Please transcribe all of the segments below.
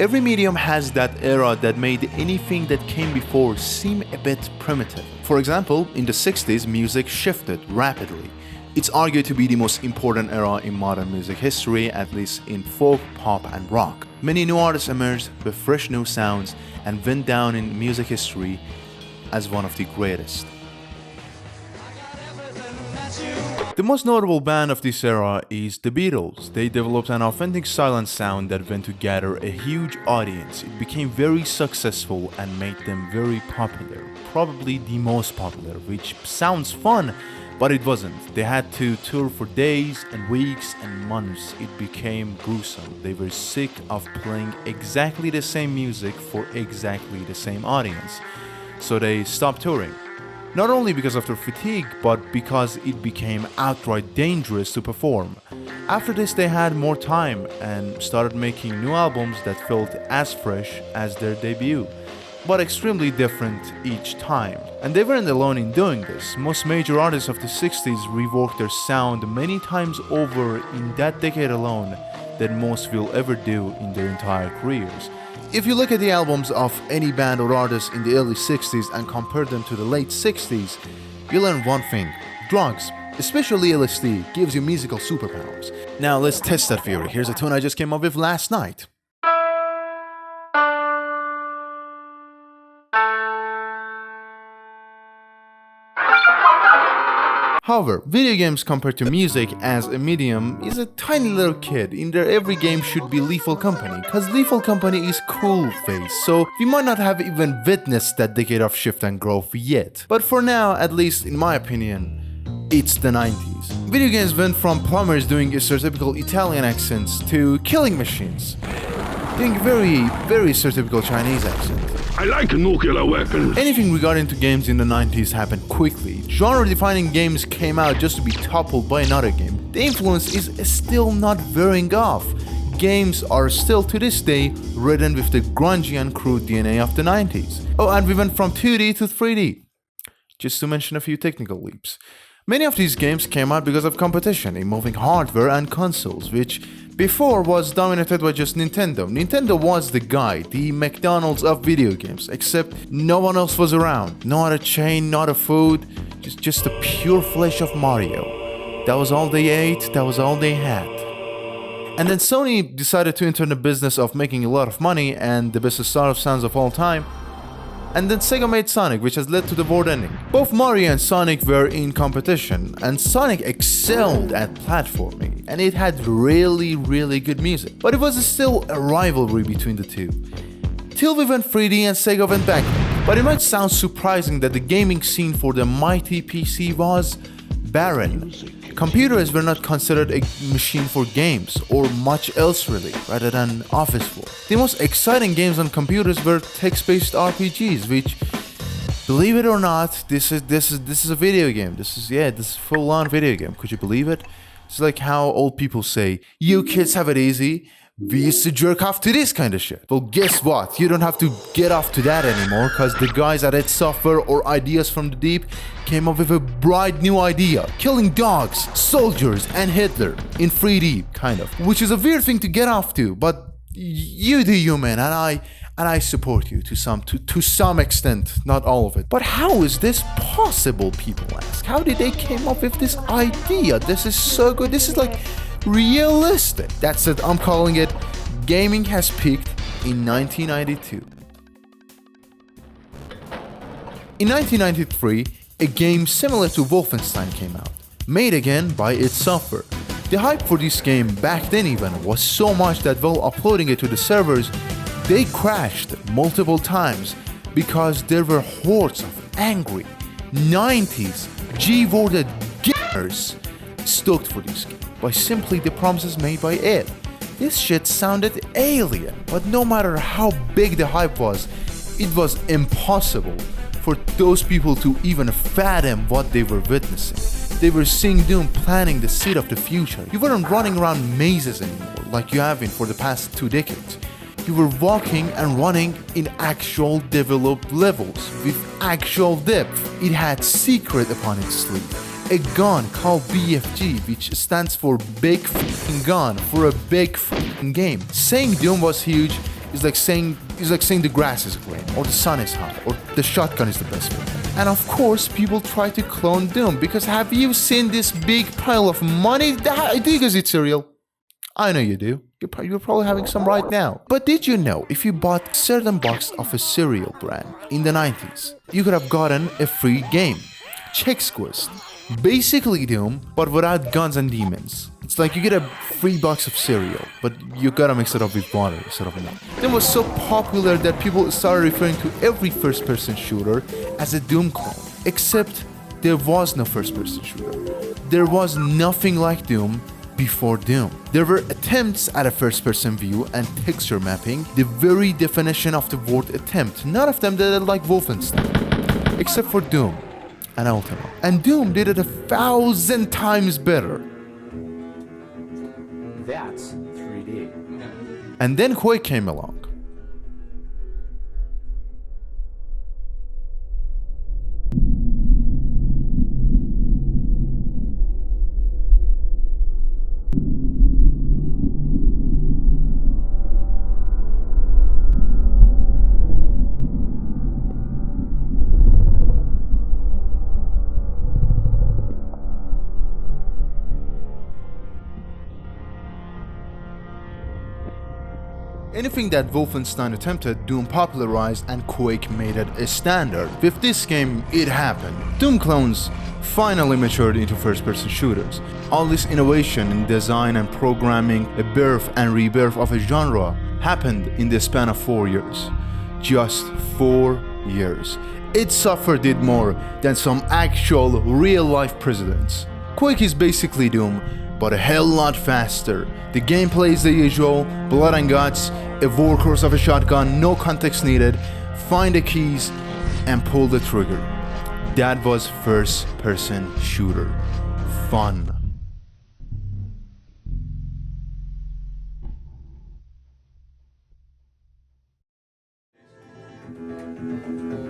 Every medium has that era that made anything that came before seem a bit primitive. For example, in the 60s, music shifted rapidly. It's argued to be the most important era in modern music history, at least in folk, pop, and rock. Many new artists emerged with fresh new sounds and went down in music history as one of the greatest. The most notable band of this era is the Beatles. They developed an authentic silent sound that went to gather a huge audience. It became very successful and made them very popular. Probably the most popular, which sounds fun, but it wasn't. They had to tour for days and weeks and months. It became gruesome. They were sick of playing exactly the same music for exactly the same audience. So they stopped touring. Not only because of their fatigue, but because it became outright dangerous to perform. After this, they had more time and started making new albums that felt as fresh as their debut, but extremely different each time. And they weren't alone in doing this. Most major artists of the 60s reworked their sound many times over in that decade alone than most will ever do in their entire careers. If you look at the albums of any band or artist in the early 60s and compare them to the late 60s, you learn one thing: drugs, especially LSD, gives you musical superpowers. Now let's test that theory. Here's a tune I just came up with last night. However, video games compared to music as a medium is a tiny little kid. In there, every game should be Lethal Company, cause Lethal Company is cool phase, so we might not have even witnessed that decade of shift and growth yet. But for now, at least in my opinion, it's the 90s. Video games went from plumbers doing stereotypical Italian accents to killing machines doing very stereotypical Chinese accent. I like nuclear weapons. Anything regarding to games in the 90s happened quickly. Genre-defining games came out just to be toppled by another game. The influence is still not wearing off. Games are still to this day ridden with the grungy and crude DNA of the 90s. Oh, and we went from 2D to 3D. Just to mention a few technical leaps. Many of these games came out because of competition involving hardware and consoles, which before was dominated by just Nintendo. Nintendo was the guy, the McDonald's of video games, except no one else was around. Not a chain, not a food, just the pure flesh of Mario. That was all they ate, that was all they had. And then Sony decided to enter the business of making a lot of money and the best startup sounds of all time. And then Sega made Sonic, which has led to the world ending. Both Mario and Sonic were in competition, and Sonic excelled at platforming, and it had really good music. But it was still a rivalry between the two. Till we went 3D and Sega went back. But it might sound surprising that the gaming scene for the mighty PC was barren. Computers were not considered a machine for games or much else really, rather than office work. The most exciting games on computers were text-based RPGs, which, believe it or not, this is a video game. This is full-on video game. Could you believe it? It's like how old people say, "You kids have it easy. We used to jerk off to this kind of shit." Well, guess what? You don't have to get off to that anymore, because the guys at id Software or Ideas from the Deep came up with a bright new idea: killing dogs, soldiers, and Hitler in 3D, kind of. Which is a weird thing to get off to, but you do you, man, and I support you to some extent, not all of it. But how is this possible, people ask? How did they came up with this idea? This is so good. This is like realistic. That's it. I'm calling it. Gaming has peaked in 1992. In 1993, a game similar to Wolfenstein came out, made again by id Software. The hype for this game back then even was so much that while uploading it to the servers, they crashed multiple times because there were hordes of angry 90s G-worded gamers stoked for this game by simply the promises made by id. This shit sounded alien, but no matter how big the hype was, it was impossible for those people to even fathom what they were witnessing. They were seeing Doom planning the seed of the future. You weren't running around mazes anymore like you have been for the past 2 decades. You were walking and running in actual developed levels with actual depth. It had secret upon its sleeve. A gun called BFG, which stands for Big F***ing Gun, for a big f***ing game. Saying Doom was huge It's like saying the grass is green, or the sun is hot, or the shotgun is the best weapon. And of course, people try to clone Doom, because have you seen this big pile of money? Do you guys eat cereal? I know you do. You're probably having some right now. But did you know if you bought certain box of a cereal brand in the 90s, you could have gotten a free game? Check Squist. Basically Doom, but without guns and demons. It's like you get a free box of cereal, but you gotta mix it up with water instead of milk. It was so popular that people started referring to every first-person shooter as a Doom clone. Except there was no first-person shooter. There was nothing like Doom before Doom. There were attempts at a first-person view and texture mapping, the very definition of the word attempt. None of them did it like Wolfenstein, except for Doom and Ultima. And Doom did it 1,000 times better. That's 3D. And then Quake came along. Anything that Wolfenstein attempted, Doom popularized, and Quake made it a standard. With this game, it happened. Doom clones finally matured into first-person shooters. All this innovation in design and programming, a birth and rebirth of a genre, happened in the span of 4 years. Just 4 years. Id Software did more than some actual real-life presidents. Quake is basically Doom, but a hell lot faster. The gameplay is the usual, blood and guts, a workhorse of a shotgun, no context needed, find the keys and pull the trigger. That was first-person shooter. Fun.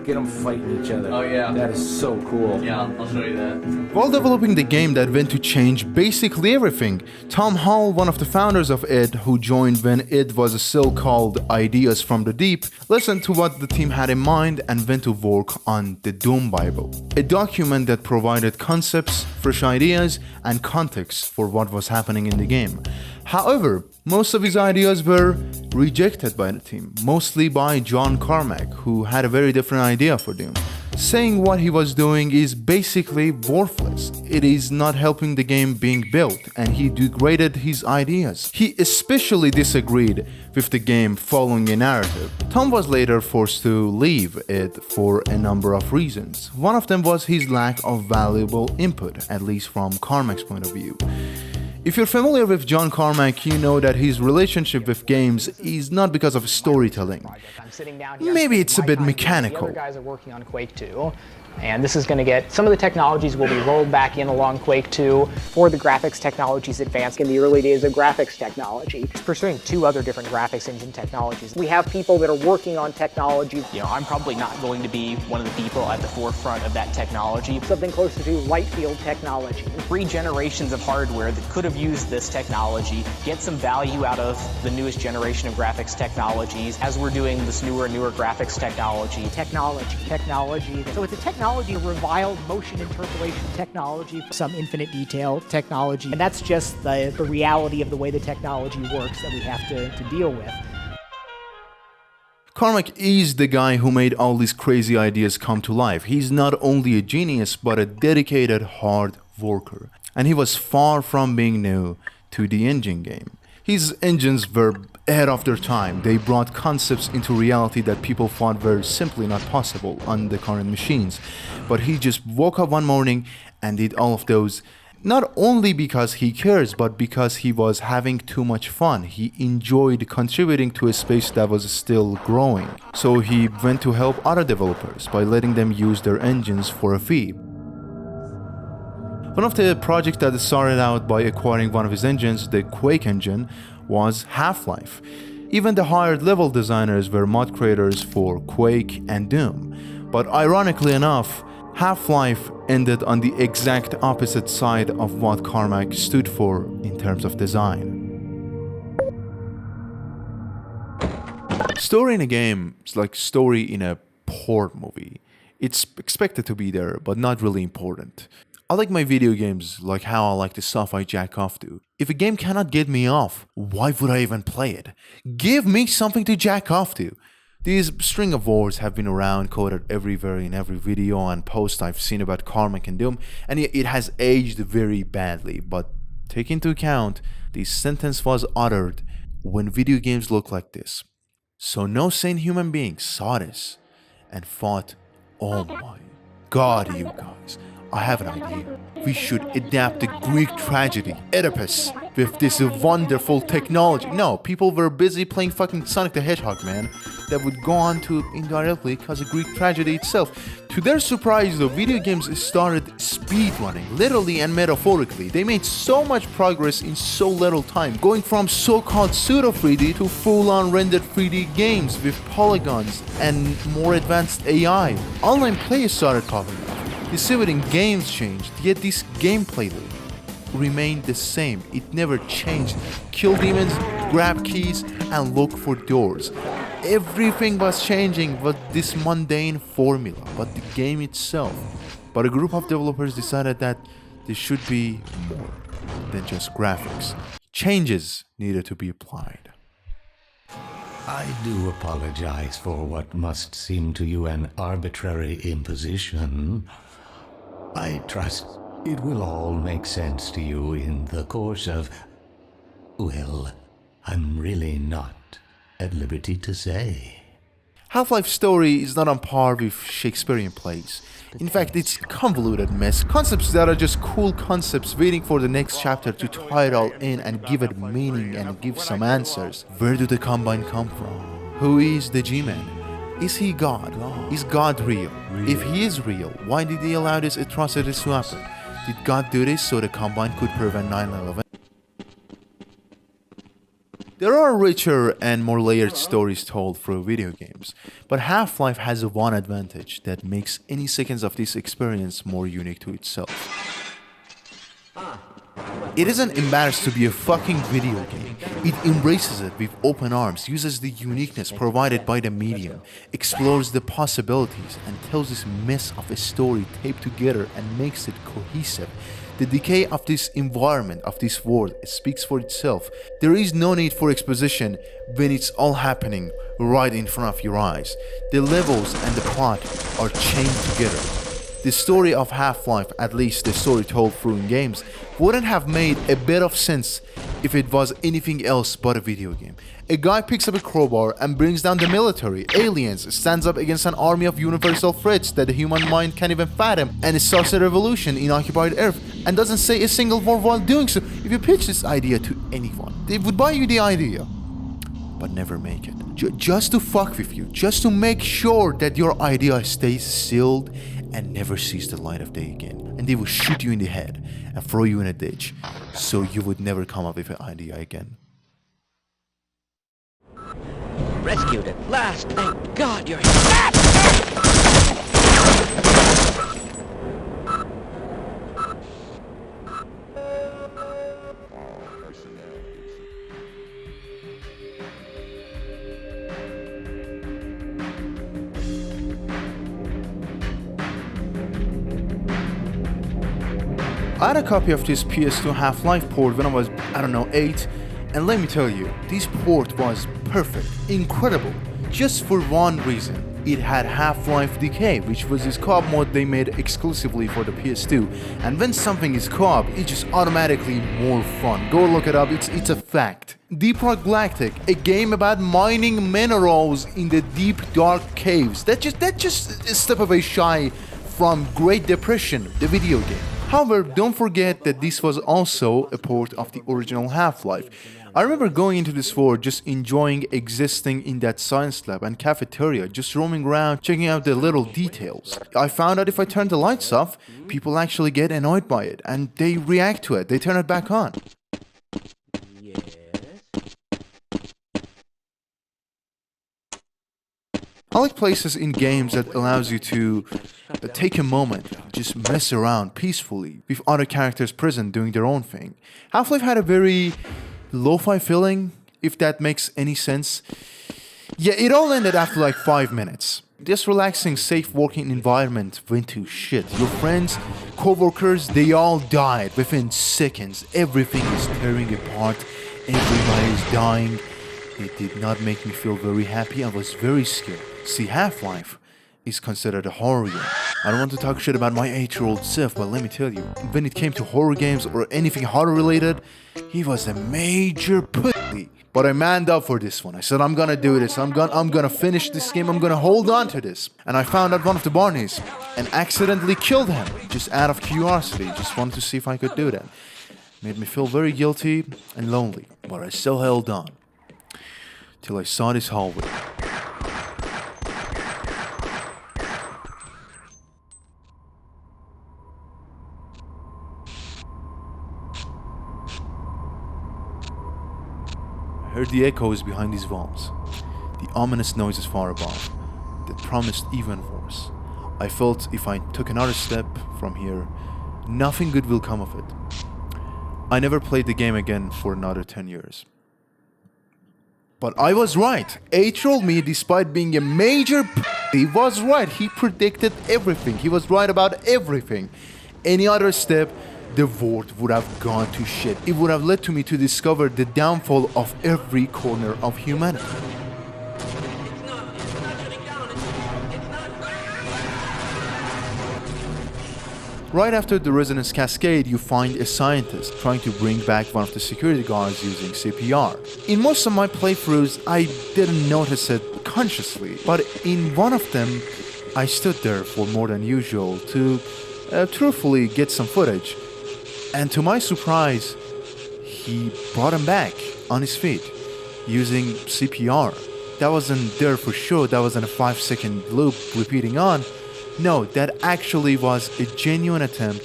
Get them fighting each other. Oh, yeah. That is so cool. Yeah, I'll show you that. While developing the game that went to change basically everything, Tom Hall, one of the founders of id, who joined when id was still called Ideas from the Deep, listened to what the team had in mind and went to work on the Doom Bible, a document that provided concepts, fresh ideas, and context for what was happening in the game. However, most of his ideas were rejected by the team, mostly by John Carmack, who had a very different idea for Doom, saying what he was doing is basically worthless. It is not helping the game being built, and he degraded his ideas. He especially disagreed with the game following a narrative. Tom was later forced to leave it for a number of reasons. One of them was his lack of valuable input, at least from Carmack's point of view. If you're familiar with John Carmack, you know that his relationship with games is not because of storytelling. Maybe it's a bit mechanical. The other guys are working on Quake 2, and this is going to get, some of the technologies will be rolled back in along Quake 2 for the graphics technologies advanced in the early days of graphics technology. It's pursuing 2 other different graphics engine technologies. We have people that are working on technology. You know, I'm probably not going to be one of the people at the forefront of that technology. Something closer to light field technology. 3 generations of hardware that could have used this technology, get some value out of the newest generation of graphics technologies as we're doing this newer and newer graphics technology. Technology. So it's a technology, reviled motion interpolation technology, some infinite detail technology. And that's just the reality of the way the technology works that we have to deal with. Carmack is the guy who made all these crazy ideas come to life. He's not only a genius, but a dedicated hard worker. And he was far from being new to the engine game. His engines were ahead of their time. They brought concepts into reality that people thought were simply not possible on the current machines. But he just woke up one morning and did all of those, not only because he cares, but because he was having too much fun. He enjoyed contributing to a space that was still growing. So he went to help other developers by letting them use their engines for a fee. One of the projects that started out by acquiring one of his engines, the Quake engine, was Half-Life. Even the hired level designers were mod creators for Quake and Doom. But ironically enough, Half-Life ended on the exact opposite side of what Carmack stood for in terms of design. Story in a game is like story in a porn movie. It's expected to be there, but not really important. I like my video games like how I like the stuff I jack off to. If a game cannot get me off, why would I even play it? Give me something to jack off to. These string of words have been around, quoted everywhere in every video and post I've seen about Carmack and Doom, and it has aged very badly. But take into account, this sentence was uttered when video games look like this. So no sane human being saw this and thought, oh my god, you guys, I have an idea. We should adapt the Greek tragedy, Oedipus, with this wonderful technology. No, people were busy playing fucking Sonic the Hedgehog, man. That would go on to indirectly cause a Greek tragedy itself. To their surprise, though, video games started speedrunning, literally and metaphorically. They made so much progress in so little time, going from so-called pseudo 3D to full-on rendered 3D games with polygons and more advanced AI. Online play started popping up. The civil games changed, yet this gameplay loop remained the same. It never changed. Kill demons, grab keys, and look for doors. Everything was changing with this mundane formula, but the game itself. But a group of developers decided that there should be more than just graphics. Changes needed to be applied. I do apologize for what must seem to you an arbitrary imposition. I trust it will all make sense to you in the course of... well, I'm really not at liberty to say. Half-Life's story is not on par with Shakespearean plays. In fact, it's a convoluted mess. Concepts that are just cool concepts waiting for the next chapter to tie it all in and give it meaning and give some answers. Where do the Combine come from? Who is the G-Man? Is he God? Is God real? If he is real, why did he allow these atrocities to happen? Did God do this so the Combine could prevent 9/11? There are richer and more layered stories told through video games, but Half-Life has one advantage that makes any seconds of this experience more unique to itself. It isn't embarrassed to be a fucking video game. It embraces it with open arms, uses the uniqueness provided by the medium, explores the possibilities, and tells this mess of a story taped together and makes it cohesive. The decay of this environment, of this world, speaks for itself. There is no need for exposition when it's all happening right in front of your eyes. The levels and the plot are chained together. The story of Half-Life, at least the story told through in games, wouldn't have made a bit of sense if it was anything else but a video game. A guy picks up a crowbar and brings down the military, aliens, stands up against an army of universal threats that the human mind can't even fathom, and starts a revolution in occupied Earth, and doesn't say a single word while doing so. If you pitch this idea to anyone, they would buy you the idea, but never make it. Just to fuck with you, just to make sure that your idea stays sealed and never sees the light of day again. And they will shoot you in the head and throw you in a ditch, so you would never come up with an idea again. Rescued at last! Thank God you're here! I had a copy of this PS2 Half-Life port when I was, 8, and let me tell you, this port was perfect, incredible, just for one reason. It had Half-Life Decay, which was this co-op mode they made exclusively for the PS2, and when something is co-op, it's just automatically more fun. Go look it up, it's a fact. Deep Rock Galactic, a game about mining minerals in the deep dark caves. That just a step away shy from Great Depression, the video game. However, don't forget that this was also a port of the original Half-Life. I remember going into this world just enjoying existing in that science lab and cafeteria, just roaming around, checking out the little details. I found out if I turn the lights off, people actually get annoyed by it, and they react to it, they turn it back on. I like places in games that allows you to take a moment, just mess around peacefully with other characters present doing their own thing. Half-Life had a very lo-fi feeling, if that makes any sense. Yeah, it all ended after like 5 minutes. This relaxing, safe working environment went to shit. Your friends, co-workers, they all died within seconds. Everything is tearing apart. Everybody is dying. It did not make me feel very happy. I was very scared. See, Half-Life is considered a horror game. I don't want to talk shit about my 8-year-old self, but let me tell you, when it came to horror games or anything horror related, he was a major pussy. But I manned up for this one. I said, I'm gonna do this. I'm gonna finish this game. I'm gonna hold on to this. And I found out one of the Barneys and accidentally killed him. Just out of curiosity. Just wanted to see if I could do that. Made me feel very guilty and lonely. But I still held on. Till I saw this hallway. I heard the echoes behind these walls, the ominous noises far above, that promised even worse. I felt if I took another step from here, nothing good will come of it. I never played the game again for another 10 years. But I was right. 8-year-old me, despite being a major he was right. He predicted everything. He was right about everything. Any other step, the world would have gone to shit. It would have led to me to discover the downfall of every corner of humanity. Right after the resonance cascade, you find a scientist trying to bring back one of the security guards using CPR. In most of my playthroughs, I didn't notice it consciously, but in one of them, I stood there for more than usual to truthfully get some footage. And to my surprise, he brought him back on his feet using CPR. That wasn't there for sure, that wasn't a 5-second loop repeating on. No, that actually was a genuine attempt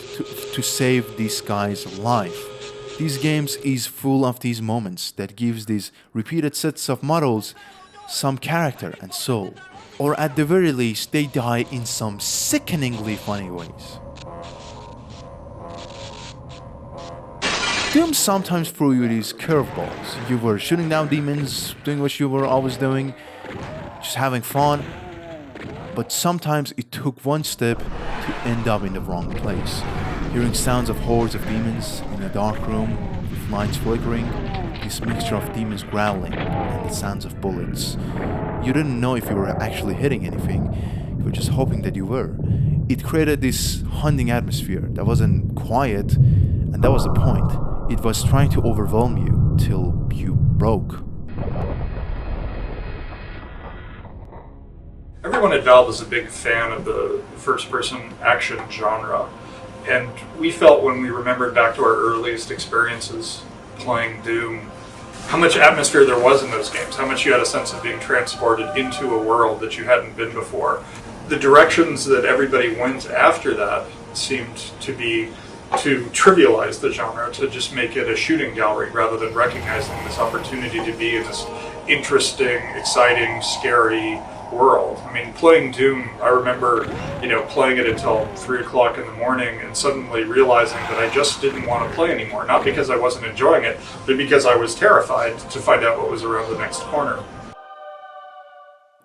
to save this guy's life. These games is full of these moments that gives these repeated sets of models some character and soul. Or at the very least, they die in some sickeningly funny ways. Doom sometimes threw you these curveballs. You were shooting down demons, doing what you were always doing, just having fun. But sometimes it took one step to end up in the wrong place. Hearing sounds of hordes of demons in a dark room with lights flickering, this mixture of demons growling and the sounds of bullets. You didn't know if you were actually hitting anything, you were just hoping that you were. It created this haunting atmosphere that wasn't quiet, and that was the point. It was trying to overwhelm you till you broke. Everyone at Valve is a big fan of the first-person action genre, and we felt when we remembered back to our earliest experiences playing Doom, how much atmosphere there was in those games, how much you had a sense of being transported into a world that you hadn't been before. The directions that everybody went after that seemed to be to trivialize the genre, to just make it a shooting gallery rather than recognizing this opportunity to be in this interesting, exciting, scary world. I mean, playing Doom, I remember, playing it until 3 o'clock in the morning and suddenly realizing that I just didn't want to play anymore. Not because I wasn't enjoying it, but because I was terrified to find out what was around the next corner.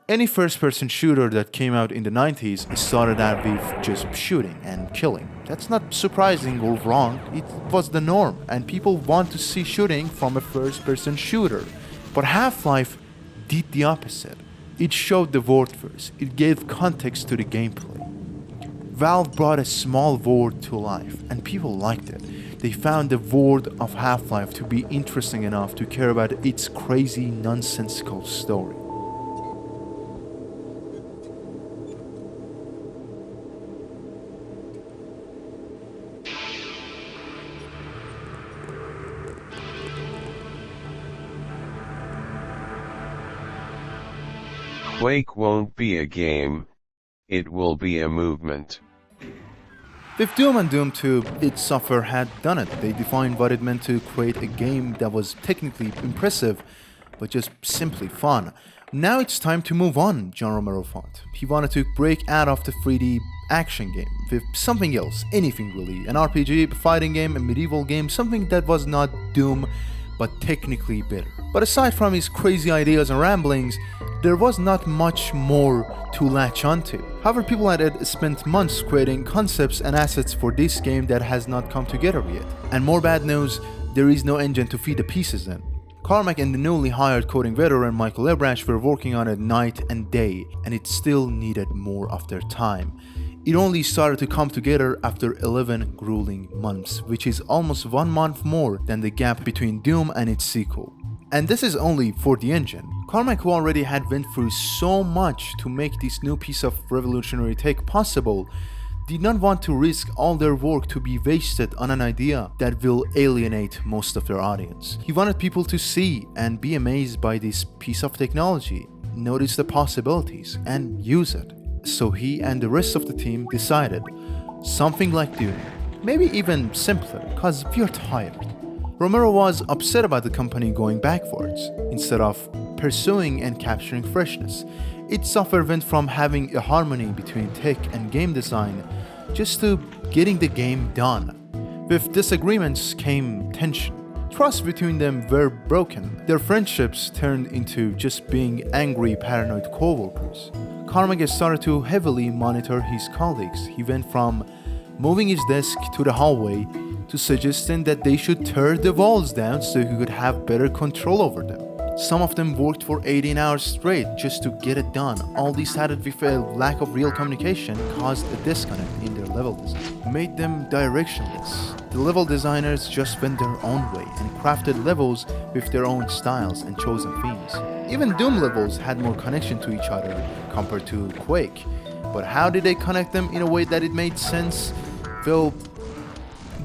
Any first-person shooter that came out in the 90s started out with just shooting and killing. That's not surprising or wrong, it was the norm, and people want to see shooting from a first-person shooter. But Half-Life did the opposite. It showed the world first, it gave context to the gameplay. Valve brought a small world to life, and people liked it. They found the world of Half-Life to be interesting enough to care about its crazy, nonsensical story. Quake won't be a game, it will be a movement. With Doom and Doom 2, id Software had done it. They defined what it meant to create a game that was technically impressive, but just simply fun. Now it's time to move on, John Romero thought. He wanted to break out of the 3D action game with something else, anything really. An RPG, a fighting game, a medieval game, something that was not Doom, but technically better. But aside from his crazy ideas and ramblings, there was not much more to latch onto. However, people at id spent months creating concepts and assets for this game that has not come together yet. And more bad news, there is no engine to feed the pieces in. Carmack and the newly hired coding veteran Michael Ebrash were working on it night and day, and it still needed more of their time. It only started to come together after 11 grueling months, which is almost 1 month more than the gap between Doom and its sequel. And this is only for the engine. Carmack, who already had went through so much to make this new piece of revolutionary tech possible, did not want to risk all their work to be wasted on an idea that will alienate most of their audience. He wanted people to see and be amazed by this piece of technology, notice the possibilities, and use it. So he and the rest of the team decided something like Doom, maybe even simpler, cause we're tired. Romero was upset about the company going backwards instead of pursuing and capturing freshness. Id Software went from having a harmony between tech and game design just to getting the game done. With disagreements came tension. Trust between them were broken. Their friendships turned into just being angry, paranoid coworkers. Carmack started to heavily monitor his colleagues. He went from moving his desk to the hallway to suggesting that they should tear the walls down so he could have better control over them. Some of them worked for 18 hours straight just to get it done. All this added with a lack of real communication caused a disconnect in their level design, made them directionless. The level designers just went their own way and crafted levels with their own styles and chosen themes. Even Doom levels had more connection to each other compared to Quake. But how did they connect them in a way that it made sense? Well,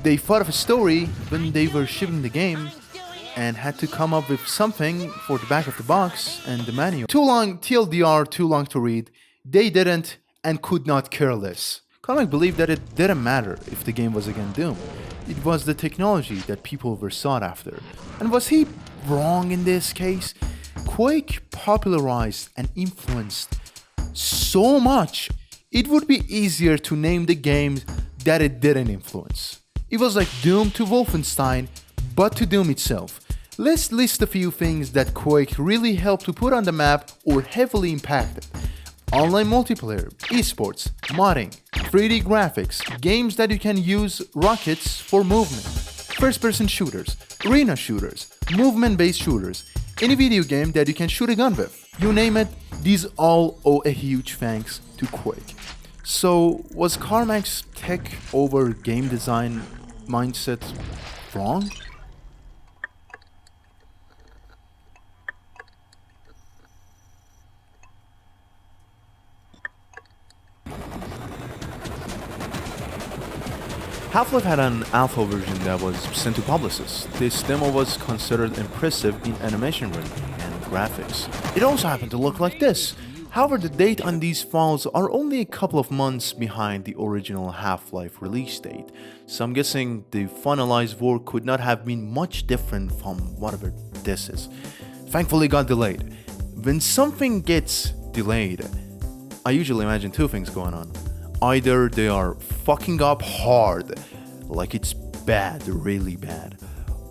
they thought of a story when they were shipping the game and had to come up with something for the back of the box and the manual. Too long, TLDR, too long to read. They didn't and could not care less. Carmack believed that it didn't matter if the game was again Doom. It was the technology that people were sought after. And was he wrong in this case? Quake popularized and influenced so much, it would be easier to name the games that it didn't influence. It was like Doom to Wolfenstein, but to Doom itself. Let's list a few things that Quake really helped to put on the map or heavily impacted. Online multiplayer, esports, modding, 3D graphics, games that you can use rockets for movement, first-person shooters, arena shooters, movement-based shooters, any video game that you can shoot a gun with. You name it, these all owe a huge thanks to Quake. So, was Carmack's tech over game design mindset wrong? Half-Life had an alpha version that was sent to publicists. This demo was considered impressive in animation rendering and graphics. It also happened to look like this. However, the date on these files are only a couple of months behind the original Half-Life release date, so I'm guessing the finalized work could not have been much different from whatever this is. Thankfully it got delayed. When something gets delayed, I usually imagine two things going on. Either they are fucking up hard, like it's bad, really bad,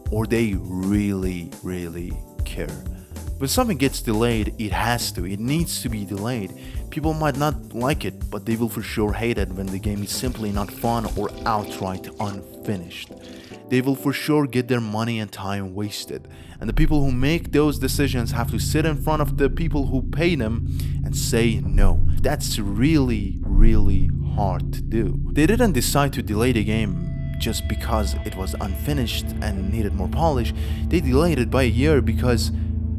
or they really, really care. When something gets delayed, it needs to be delayed. People might not like it, but they will for sure hate it when the game is simply not fun or outright unfinished. They will for sure get their money and time wasted, and the people who make those decisions have to sit in front of the people who pay them and say no. That's really, really hard to do. They didn't decide to delay the game just because it was unfinished and needed more polish. They delayed it by a year because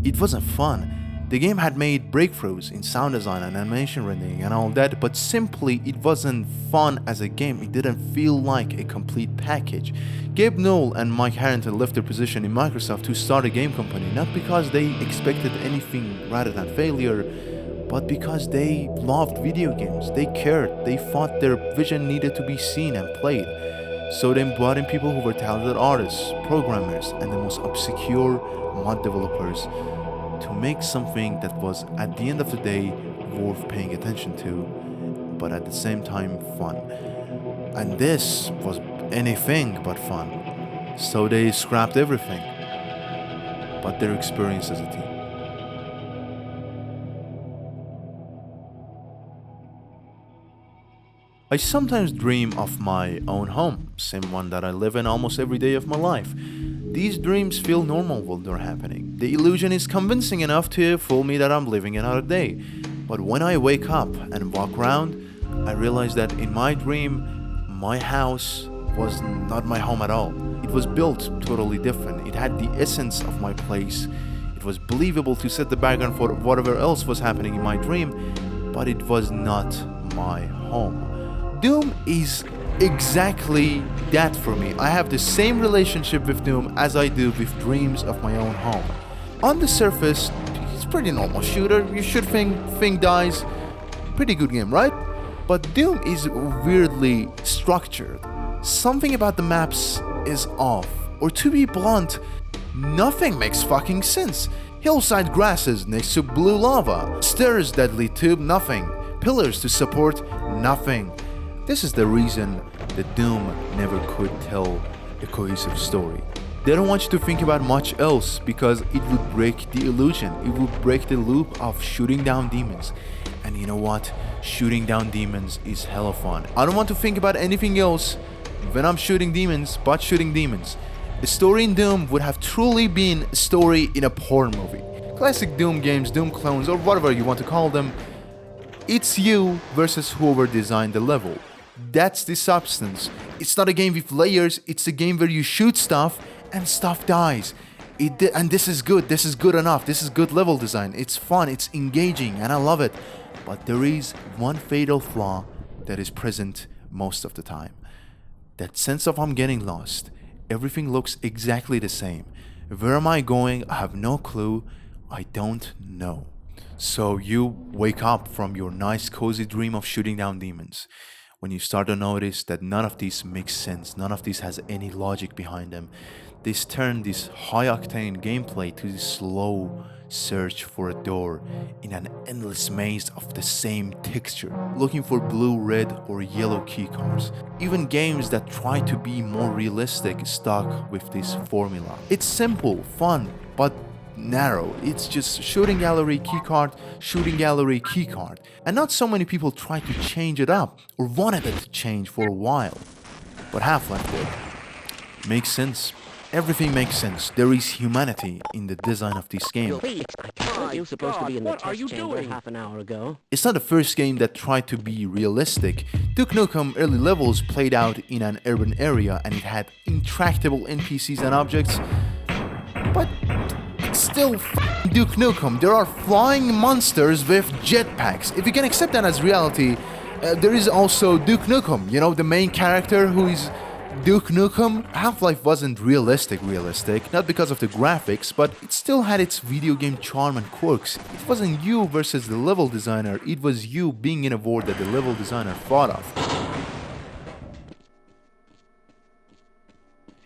it wasn't fun. The game had made breakthroughs in sound design and animation rendering and all that, but simply it wasn't fun as a game. It didn't feel like a complete package. Gabe Newell and Mike Harrington left their position in Microsoft to start a game company, not because they expected anything rather than failure, but because they loved video games. They cared. They thought their vision needed to be seen and played. So they brought in people who were talented artists, programmers, and the most obscure mod developers to make something that was, at the end of the day, worth paying attention to, but at the same time fun. And this was anything but fun. So they scrapped everything but their experience as a team. I sometimes dream of my own home, same one that I live in almost every day of my life. These dreams feel normal when they're happening. The illusion is convincing enough to fool me that I'm living another day. But when I wake up and walk around, I realize that in my dream, my house was not my home at all. It was built totally different. It had the essence of my place. It was believable to set the background for whatever else was happening in my dream, but it was not my home. Doom is exactly that for me. I have the same relationship with Doom as I do with dreams of my own home. On the surface, it's pretty normal shooter. You shoot thing dies. Pretty good game, right? But Doom is weirdly structured. Something about the maps is off. Or to be blunt, nothing makes fucking sense. Hillside grasses next to blue lava. Stairs that lead to nothing. Pillars to support nothing. This is the reason that Doom never could tell a cohesive story. They don't want you to think about much else because it would break the illusion. It would break the loop of shooting down demons. And you know what? Shooting down demons is hella fun. I don't want to think about anything else when I'm shooting demons but shooting demons. A story in Doom would have truly been a story in a porn movie. Classic Doom games, Doom clones, or whatever you want to call them. It's you versus whoever designed the level. That's the substance. It's not a game with layers, it's a game where you shoot stuff and stuff dies. And this is good enough, this is good level design. It's fun, it's engaging, and I love it. But there is one fatal flaw that is present most of the time. That sense of I'm getting lost. Everything looks exactly the same. Where am I going? I have no clue. I don't know. So you wake up from your nice cozy dream of shooting down demons when you start to notice that none of these makes sense, none of these has any logic behind them. This turn this high-octane gameplay to this slow search for a door in an endless maze of the same texture, looking for blue, red, or yellow keycards. Even games that try to be more realistic stuck with this formula. It's simple, fun, but narrow. It's just shooting gallery keycard, shooting gallery keycard. And not so many people try to change it up or wanted it to change for a while. But Half-Life did. Makes sense. Everything makes sense. There is humanity in the design of this game. You were supposed to be in the test chamber half an hour ago. It's not the first game that tried to be realistic. Duke Nukem early levels played out in an urban area and it had intractable NPCs and objects. But it's still Duke Nukem. There are flying monsters with jetpacks. If you can accept that as reality, there is also Duke Nukem. You know, the main character who is Duke Nukem. Half-Life wasn't realistic, not because of the graphics, but it still had its video game charm and quirks. It wasn't you versus the level designer, it was you being in a world that the level designer thought of.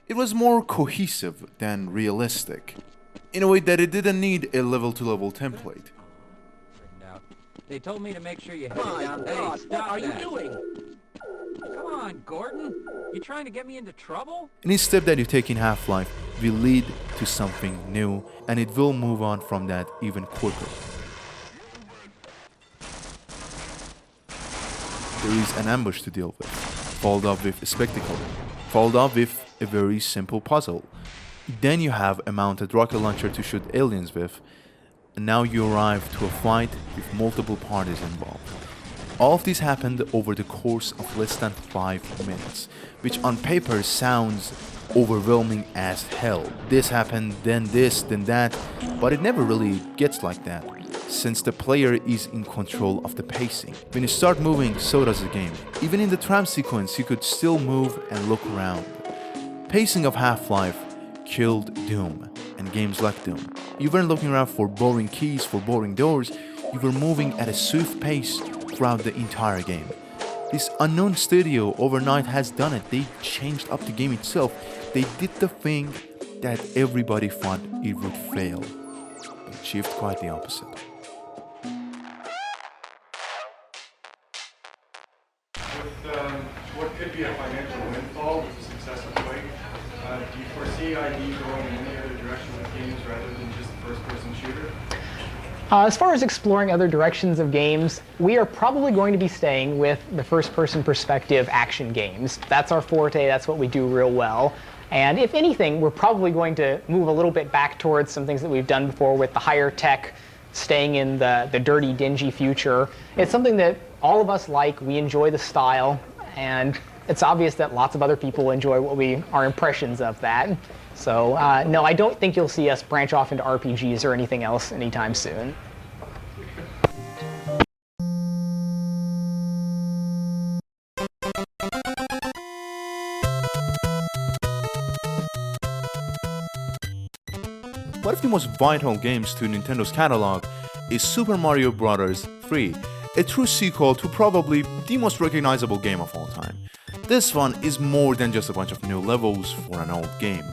It was more cohesive than realistic, in a way that it didn't need a level-to-level template. They told me to make sure you head down. Hey, stop that. What are you doing? Come on, Gordon. You trying to get me into trouble? Any step that you take in Half-Life will lead to something new, and it will move on from that even quicker. There is an ambush to deal with, followed up with a spectacle, followed up with a very simple puzzle. Then you have a mounted rocket launcher to shoot aliens with, and now you arrive to a fight with multiple parties involved. All of this happened over the course of less than 5 minutes, which on paper sounds overwhelming as hell. This happened, then this, then that, but it never really gets like that, since the player is in control of the pacing. When you start moving, so does the game. Even in the tram sequence, you could still move and look around. Pacing of Half-Life killed Doom, and games like Doom. You weren't looking around for boring keys, for boring doors, you were moving at a swift pace throughout the entire game. This unknown studio overnight has done it. They changed up the game itself. They did the thing that everybody thought it would fail. They achieved quite the opposite. With what could be a financial windfall with the success of Quake, do you foresee ID going in any other direction with games rather than just the first-person shooter? As far as exploring other directions of games, we are probably going to be staying with the first-person perspective action games. That's our forte, that's what we do real well. And if anything, we're probably going to move a little bit back towards some things that we've done before with the higher tech, staying in the dirty, dingy future. It's something that all of us like, we enjoy the style, and it's obvious that lots of other people enjoy our impressions of that. So no, I don't think you'll see us branch off into RPGs or anything else anytime soon. One of the most vital games to Nintendo's catalog is Super Mario Bros. 3, a true sequel to probably the most recognizable game of all time. This one is more than just a bunch of new levels for an old game,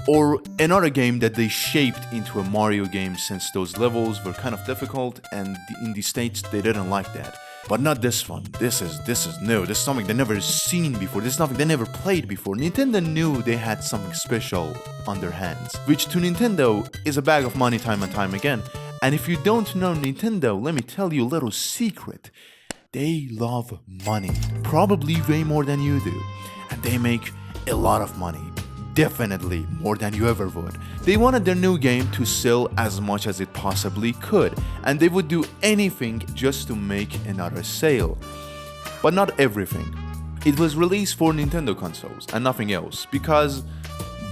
or another game that they shaped into a Mario game, since those levels were kind of difficult and in the States they didn't like that. But not this one. This is new. This is something they never seen before. This is something they never played before. Nintendo knew they had something special on their hands, which to Nintendo is a bag of money time and time again. And if you don't know Nintendo, let me tell you a little secret. They love money, probably way more than you do, and they make a lot of money. Definitely more than you ever would. They wanted their new game to sell as much as it possibly could, and they would do anything just to make another sale. But not everything. It was released for Nintendo consoles and nothing else, because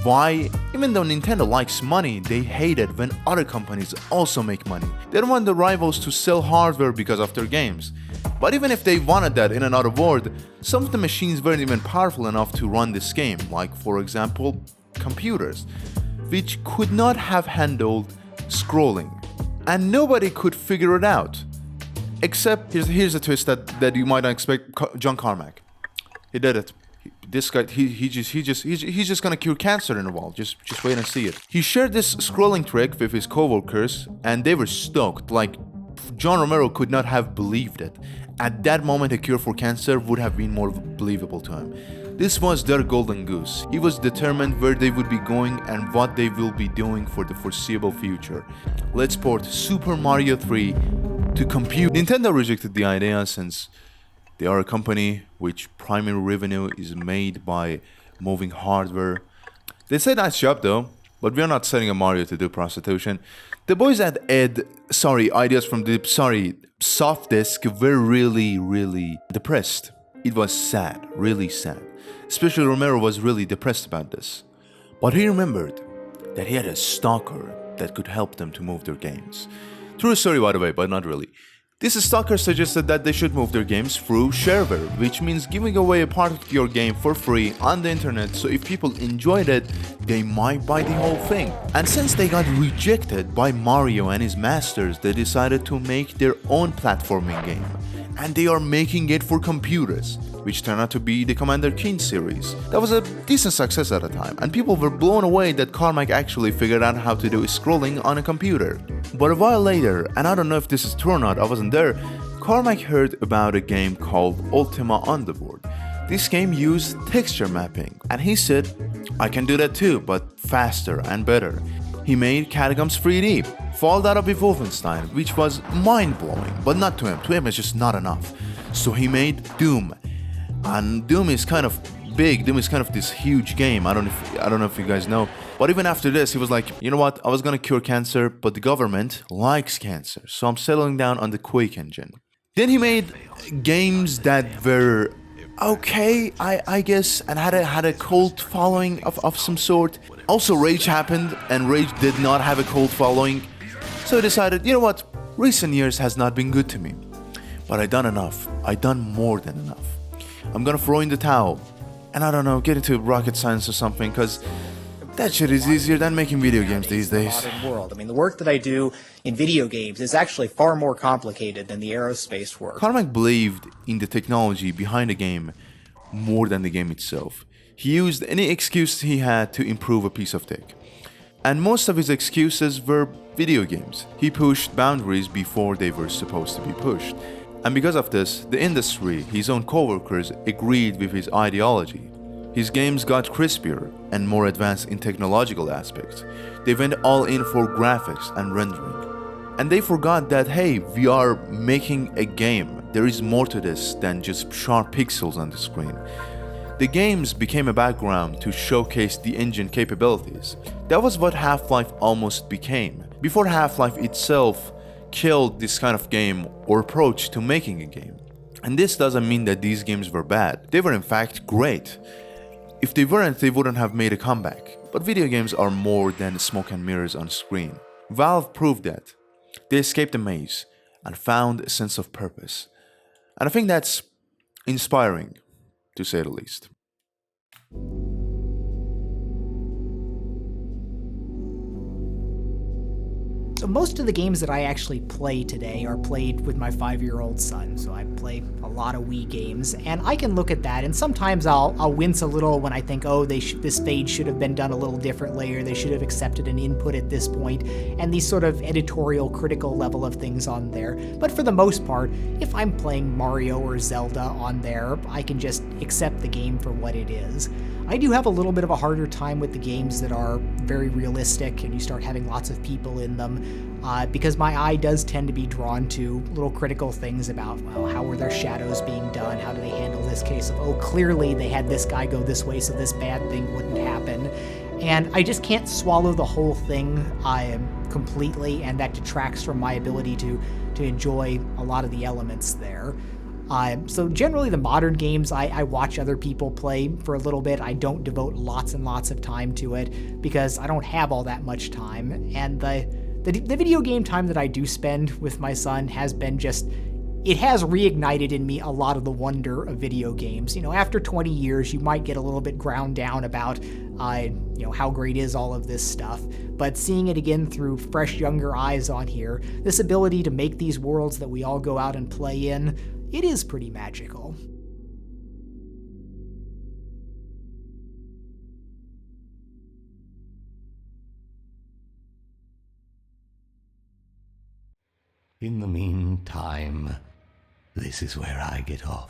why? Even though Nintendo likes money, they hate it when other companies also make money. They don't want the rivals to sell hardware because of their games. But even if they wanted that in another world, some of the machines weren't even powerful enough to run this game, like for example, computers, which could not have handled scrolling. And nobody could figure it out. Except, here's a twist that you might not expect, John Carmack. He did it. This guy, he's just gonna cure cancer in a while. Just wait and see it. He shared this scrolling trick with his coworkers, and they were stoked. Like, John Romero could not have believed it. At that moment, a cure for cancer would have been more believable to him. This was their golden goose. He was determined where they would be going and what they will be doing for the foreseeable future. Let's port Super Mario 3 to compute. Nintendo rejected the idea since they are a company which primary revenue is made by moving hardware. They say nice job though, but we are not sending a Mario to do prostitution. The boys at Ideas from the Soft Disk were really depressed. It was sad, really sad. Especially Romero was really depressed about this. But he remembered that he had a stalker that could help them to move their games. True story by the way, but not really. This stalker suggested that they should move their games through shareware, which means giving away a part of your game for free on the internet, so if people enjoyed it, they might buy the whole thing. And since they got rejected by Mario and his masters, they decided to make their own platforming game. And they are making it for computers, which turned out to be the Commander Keen series. That was a decent success at the time, and people were blown away that Carmack actually figured out how to do scrolling on a computer. But a while later, and I don't know if this is true or not, I wasn't there, Carmack heard about a game called Ultima Underworld. This game used texture mapping, and he said, I can do that too, but faster and better. He made Catacombs 3D, followed that up with Wolfenstein, which was mind-blowing, but not to him. To him, it's just not enough. So he made Doom, and Doom is kind of big. Doom is kind of this huge game. I don't know if you guys know. But even after this, he was like, you know what? I was gonna cure cancer, but the government likes cancer, so I'm settling down on the Quake engine. Then he made games that were okay, I guess, and had a cult following of some sort. Also, Rage happened, and Rage did not have a cult following. So I decided, you know what? Recent years has not been good to me. But I done enough. I done more than enough. I'm gonna throw in the towel. And I don't know, get into rocket science or something, because that shit is easier than making video games these days. Modern world. I mean, the work that I do in video games is actually far more complicated than the aerospace work. Carmack believed in the technology behind the game more than the game itself. He used any excuse he had to improve a piece of tech. And most of his excuses were video games. He pushed boundaries before they were supposed to be pushed. And because of this, the industry, his own coworkers, agreed with his ideology. His games got crispier and more advanced in technological aspects. They went all in for graphics and rendering. And they forgot that, hey, we are making a game. There is more to this than just sharp pixels on the screen. The games became a background to showcase the engine capabilities. That was what Half-Life almost became. Before Half-Life itself killed this kind of game or approach to making a game. And this doesn't mean that these games were bad. They were in fact great. If they weren't, they wouldn't have made a comeback. But video games are more than smoke and mirrors on screen. Valve proved that. They escaped the maze and found a sense of purpose. And I think that's inspiring, to say the least. So most of the games that I actually play today are played with my 5-year-old son. So I play a lot of Wii games, and I can look at that, and sometimes I'll wince a little when I think, oh, this stage should have been done a little differently, or they should have accepted an input at this point, and these sort of editorial, critical level of things on there. But for the most part, if I'm playing Mario or Zelda on there, I can just accept the game for what it is. I do have a little bit of a harder time with the games that are very realistic and you start having lots of people in them, because my eye does tend to be drawn to little critical things about, well, how were their shadows being done? How do they handle this case of, oh, clearly they had this guy go this way so this bad thing wouldn't happen. And I just can't swallow the whole thing completely, and that detracts from my ability to enjoy a lot of the elements there. So generally the modern games, I watch other people play for a little bit. I don't devote lots and lots of time to it because I don't have all that much time. And the video game time that I do spend with my son has been it has reignited in me a lot of the wonder of video games. You know, after 20 years, you might get a little bit ground down about, how great is all of this stuff. But seeing it again through fresh, younger eyes on here, this ability to make these worlds that we all go out and play in, it is pretty magical. In the meantime, this is where I get off.